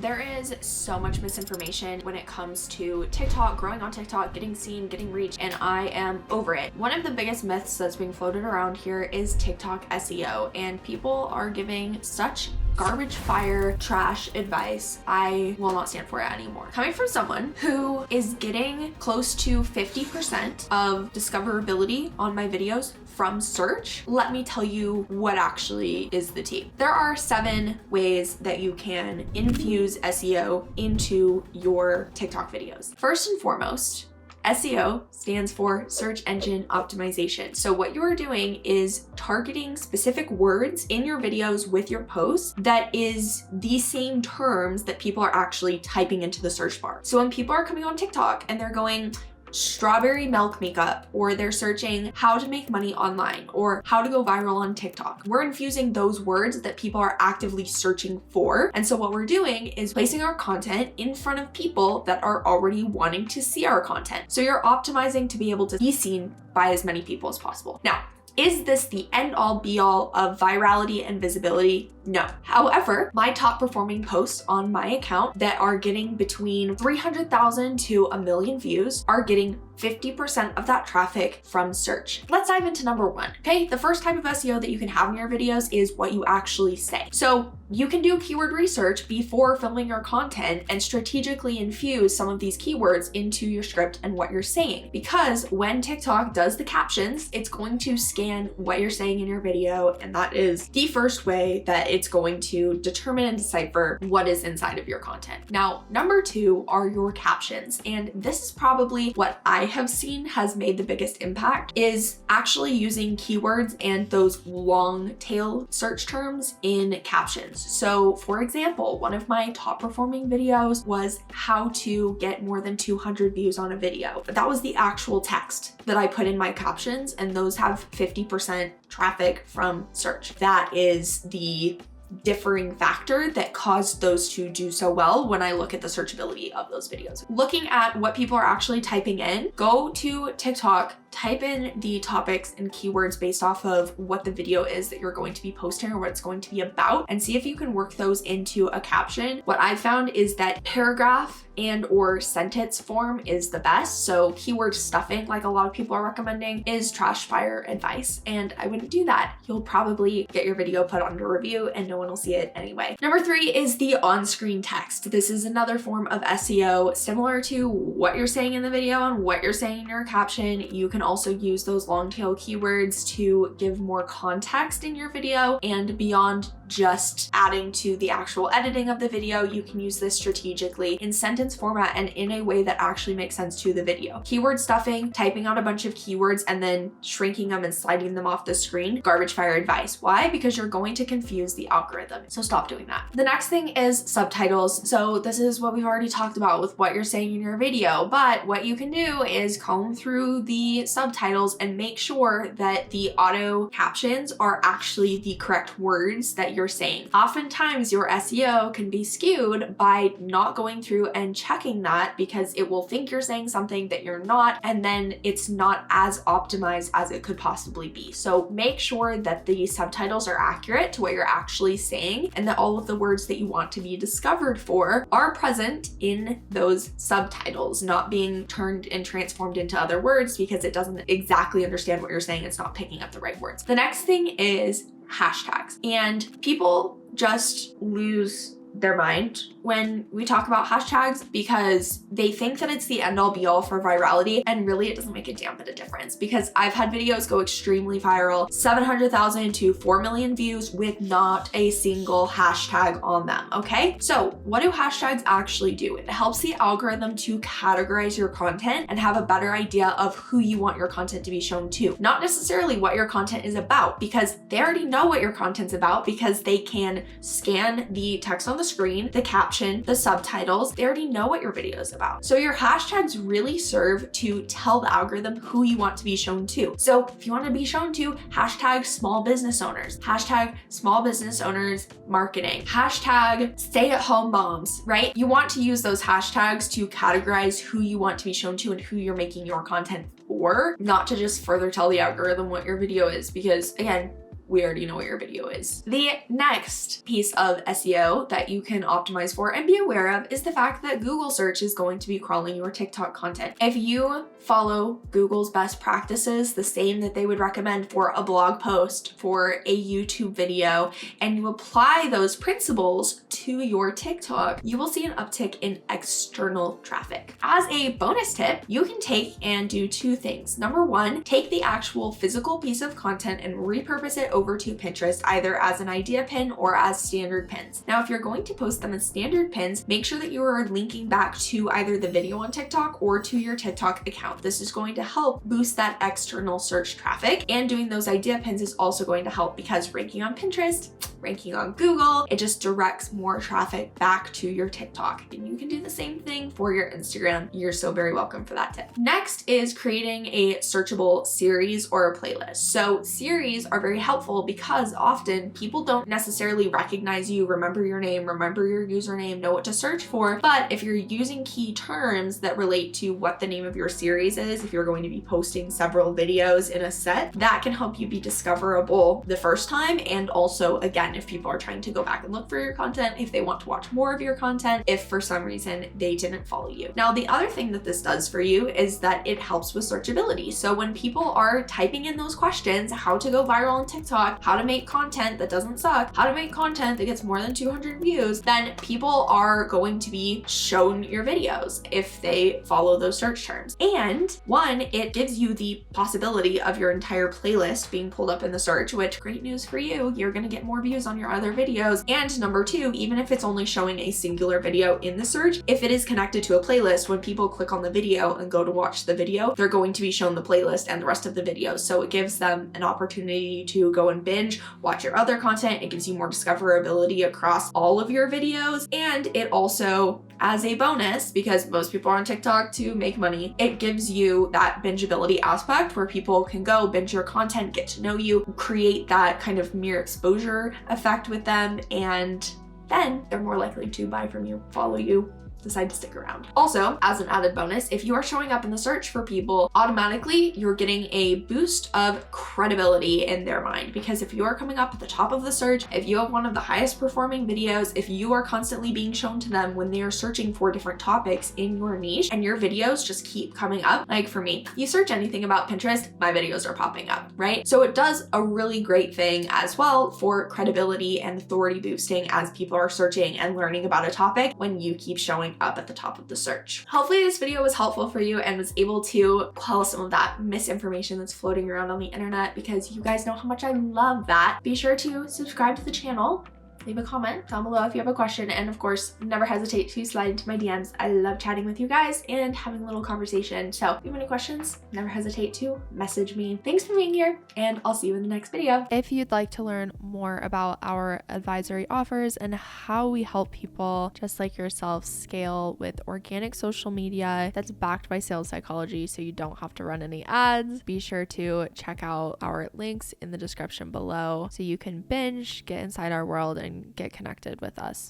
There is so much misinformation when it comes to TikTok, growing on TikTok, getting seen, getting reach, and I am over it. One of the biggest myths that's being floated around here is TikTok SEO, and people are giving such garbage fire trash advice. I will not stand for it anymore. Coming from someone who is getting close to 50% of discoverability on my videos from search, let me tell you what actually is the tea. There are 7 ways that you can infuse SEO into your TikTok videos. First and foremost, SEO stands for search engine optimization. So what you are doing is targeting specific words in your videos with your posts that is the same terms that people are actually typing into the search bar. So when people are coming on TikTok and they're going strawberry milk makeup, or they're searching how to make money online or how to go viral on TikTok, we're infusing those words that people are actively searching for. And so what we're doing is placing our content in front of people that are already wanting to see our content. So you're optimizing to be able to be seen by as many people as possible. Now, is this the end all be all of virality and visibility? No. However, my top performing posts on my account that are getting between 300,000 to 1 million views are getting 50% of that traffic from search. Let's dive into number 1. Okay, the first type of SEO that you can have in your videos is what you actually say. So you can do keyword research before filming your content and strategically infuse some of these keywords into your script and what you're saying. Because when TikTok does the captions, it's going to scan what you're saying in your video, and that is the first way that it's going to determine and decipher what is inside of your content. Now, number 2 are your captions. And this is probably what I have seen has made the biggest impact, is actually using keywords and those long tail search terms in captions. So for example, one of my top performing videos was how to get more than 200 views on a video. But that was the actual text that I put in my captions, and those have 50% traffic from search. That is the differing factor that caused those to do so well when I look at the searchability of those videos. Looking at what people are actually typing in, go to TikTok, type in the topics and keywords based off of what the video is that you're going to be posting or what it's going to be about, and see if you can work those into a caption. What I found is that paragraph and or sentence form is the best. So keyword stuffing, like a lot of people are recommending, is trash fire advice, and I wouldn't do that. You'll probably get your video put under review and no one will see it anyway. Number 3 is the on-screen text. This is another form of SEO similar to what you're saying in the video and what you're saying in your caption. You can also use those long tail keywords to give more context in your video, and beyond just adding to the actual editing of the video, you can use this strategically in sentence format and in a way that actually makes sense to the video. Keyword stuffing, typing out a bunch of keywords and then shrinking them and sliding them off the screen, garbage fire advice. Why? Because you're going to confuse the algorithm. So stop doing that. The next thing is subtitles. So this is what we've already talked about with what you're saying in your video, but what you can do is comb through the subtitles and make sure that the auto captions are actually the correct words that you're saying. Oftentimes your SEO can be skewed by not going through and checking that, because it will think you're saying something that you're not, and then it's not as optimized as it could possibly be. So make sure that the subtitles are accurate to what you're actually saying, and that all of the words that you want to be discovered for are present in those subtitles, not being turned and transformed into other words because it doesn't exactly understand what you're saying. It's not picking up the right words. The next thing is hashtags, and people just lose their mind when we talk about hashtags because they think that it's the end all be all for virality, and really it doesn't make a damn bit of difference, because I've had videos go extremely viral, 700,000 to 4 million views with not a single hashtag on them. Okay, so what do hashtags actually do? It helps the algorithm to categorize your content and have a better idea of who you want your content to be shown to, not necessarily what your content is about, because they already know what your content's about because they can scan the text on the screen, the caption, the subtitles. They already know what your video is about. So your hashtags really serve to tell the algorithm who you want to be shown to. So if you want to be shown to hashtag small business owners, hashtag small business owners marketing, hashtag stay-at-home moms, right? You want to use those hashtags to categorize who you want to be shown to and who you're making your content for, not to just further tell the algorithm what your video is, because again, we already know what your video is. The next piece of SEO that you can optimize for and be aware of is the fact that Google search is going to be crawling your TikTok content. If you follow Google's best practices, the same that they would recommend for a blog post, for a YouTube video, and you apply those principles to your TikTok, you will see an uptick in external traffic. As a bonus tip, you can take and do two things. Number one, take the actual physical piece of content and repurpose it over to Pinterest, either as an idea pin or as standard pins. Now, if you're going to post them as standard pins, make sure that you are linking back to either the video on TikTok or to your TikTok account. This is going to help boost that external search traffic, and doing those idea pins is also going to help because ranking on Pinterest, ranking on Google, it just directs more traffic back to your TikTok. And you can do the same thing for your Instagram. You're so very welcome for that tip. Next is creating a searchable series or a playlist. So series are very helpful because often people don't necessarily recognize you, remember your name, remember your username, know what to search for. But if you're using key terms that relate to what the name of your series is, if you're going to be posting several videos in a set, that can help you be discoverable the first time. And also, again, if people are trying to go back and look for your content, if they want to watch more of your content, if for some reason they didn't follow you. Now, the other thing that this does for you is that it helps with searchability. So when people are typing in those questions, how to go viral on TikTok, how to make content that doesn't suck, how to make content that gets more than 200 views, then people are going to be shown your videos if they follow those search terms. And one, it gives you the possibility of your entire playlist being pulled up in the search, which great news for you, you're gonna get more views on your other videos. And number two, even if it's only showing a singular video in the search, if it is connected to a playlist, when people click on the video and go to watch the video, they're going to be shown the playlist and the rest of the video. So it gives them an opportunity to go and binge, watch your other content. It gives you more discoverability across all of your videos. And it also, as a bonus, because most people are on TikTok to make money, it gives you that bingeability aspect where people can go binge your content, get to know you, create that kind of mere exposure effect with them, and then they're more likely to buy from you, follow you, decide to stick around. Also, as an added bonus, if you are showing up in the search for people, automatically you're getting a boost of credibility in their mind, because if you are coming up at the top of the search, if you have one of the highest performing videos, if you are constantly being shown to them when they are searching for different topics in your niche and your videos just keep coming up, like for me, you search anything about Pinterest, my videos are popping up, right? So it does a really great thing as well for credibility and authority boosting as people are searching and learning about a topic when you keep showing up at the top of the search. Hopefully this video was helpful for you and was able to quell some of that misinformation that's floating around on the internet, because you guys know how much I love that. Be sure to subscribe to the channel, leave a comment down below if you have a question, and of course, never hesitate to slide into my DMs. I love chatting with you guys and having a little conversation. So if you have any questions, never hesitate to message me. Thanks for being here, and I'll see you in the next video. If you'd like to learn more about our advisory offers and how we help people just like yourself scale with organic social media that's backed by sales psychology so you don't have to run any ads, be sure to check out our links in the description below so you can binge, get inside our world, and get connected with us.